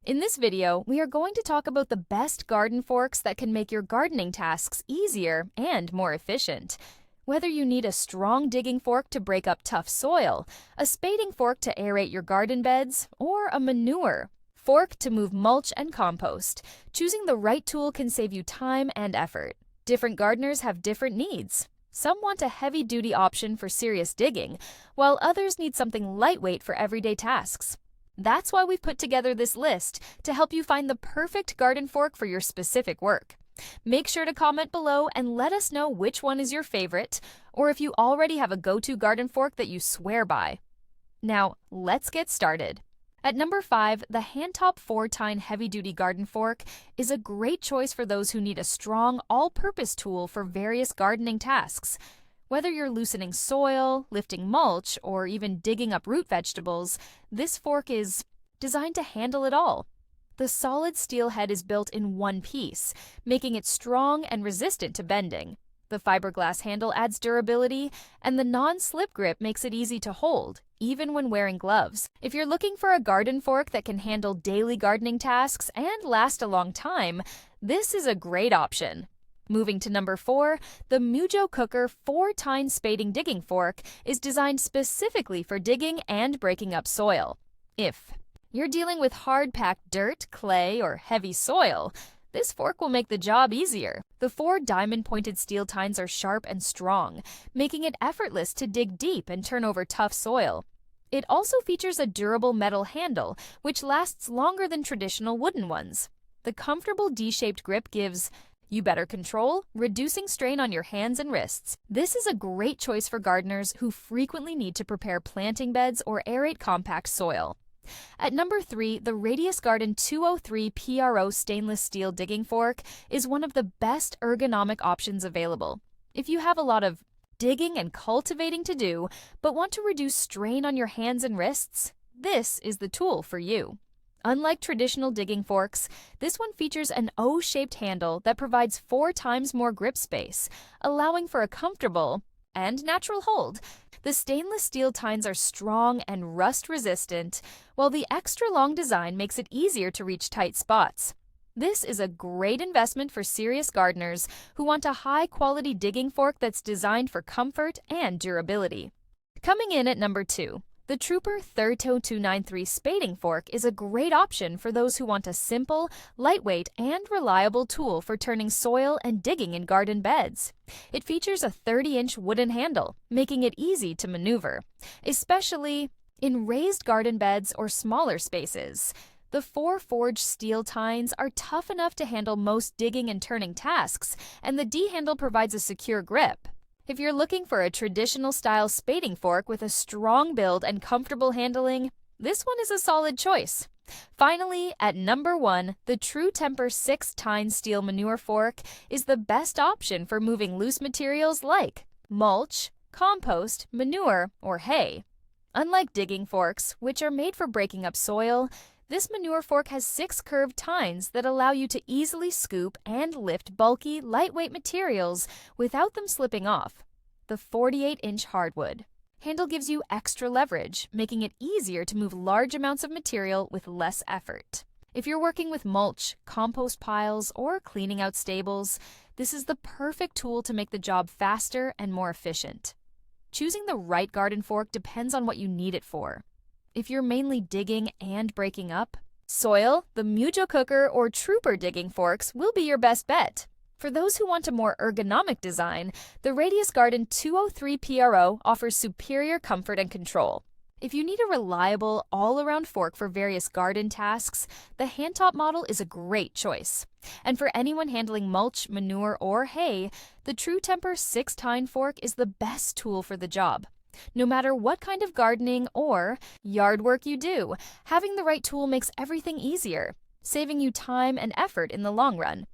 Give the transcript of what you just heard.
In this video, we are going to talk about the best garden forks that can make your gardening tasks easier and more efficient. Whether you need a strong digging fork to break up tough soil, a spading fork to aerate your garden beds, or a manure fork to move mulch and compost, choosing the right tool can save you time and effort. Different gardeners have different needs. Some want a heavy-duty option for serious digging, while others need something lightweight for everyday tasks. That's why we've put together this list to help you find the perfect garden fork for your specific work. Make sure to comment below and let us know which one is your favorite, or if you already have a go-to garden fork that you swear by. Now, let's get started. At number 5, the HANTOP 4-tine heavy-duty garden fork is a great choice for those who need a strong, all-purpose tool for various gardening tasks. Whether you're loosening soil, lifting mulch, or even digging up root vegetables, this fork is designed to handle it all. The solid steel head is built in one piece, making it strong and resistant to bending. The fiberglass handle adds durability, and the non-slip grip makes it easy to hold, even when wearing gloves. If you're looking for a garden fork that can handle daily gardening tasks and last a long time, this is a great option. Moving to number 4, the Mujocooker 4-tine Spading Digging Fork is designed specifically for digging and breaking up soil. If you're dealing with hard-packed dirt, clay, or heavy soil, this fork will make the job easier. The 4 diamond-pointed steel tines are sharp and strong, making it effortless to dig deep and turn over tough soil. It also features a durable metal handle, which lasts longer than traditional wooden ones. The comfortable D-shaped grip gives you better control, reducing strain on your hands and wrists. This is a great choice for gardeners who frequently need to prepare planting beds or aerate compact soil. At number 3, the Radius Garden 203 PRO stainless steel digging fork is one of the best ergonomic options available. If you have a lot of digging and cultivating to do, but want to reduce strain on your hands and wrists, this is the tool for you. Unlike traditional digging forks, this one features an O-shaped handle that provides 4 times more grip space, allowing for a comfortable and natural hold. The stainless steel tines are strong and rust-resistant, while the extra long design makes it easier to reach tight spots. This is a great investment for serious gardeners who want a high-quality digging fork that's designed for comfort and durability. Coming in at number 2. The Truper 30293 Spading Fork is a great option for those who want a simple, lightweight, and reliable tool for turning soil and digging in garden beds. It features a 30-inch wooden handle, making it easy to maneuver, especially in raised garden beds or smaller spaces. The 4 forged steel tines are tough enough to handle most digging and turning tasks, and the D-handle provides a secure grip. If you're looking for a traditional-style spading fork with a strong build and comfortable handling, this one is a solid choice. Finally, at number 1, the True Temper 6-tine Steel Manure Fork is the best option for moving loose materials like mulch, compost, manure, or hay. Unlike digging forks, which are made for breaking up soil, this manure fork has 6 curved tines that allow you to easily scoop and lift bulky, lightweight materials without them slipping off. The 48-inch hardwood handle gives you extra leverage, making it easier to move large amounts of material with less effort. If you're working with mulch, compost piles, or cleaning out stables, this is the perfect tool to make the job faster and more efficient. Choosing the right garden fork depends on what you need it for. If you're mainly digging and breaking up soil, the Mujocooker or Truper digging forks will be your best bet. For those who want a more ergonomic design, the Radius Garden 203 PRO offers superior comfort and control. If you need a reliable, all-around fork for various garden tasks, the HANTOP model is a great choice. And for anyone handling mulch, manure, or hay, the True Temper 6-tine fork is the best tool for the job. No matter what kind of gardening or yard work you do, having the right tool makes everything easier, saving you time and effort in the long run.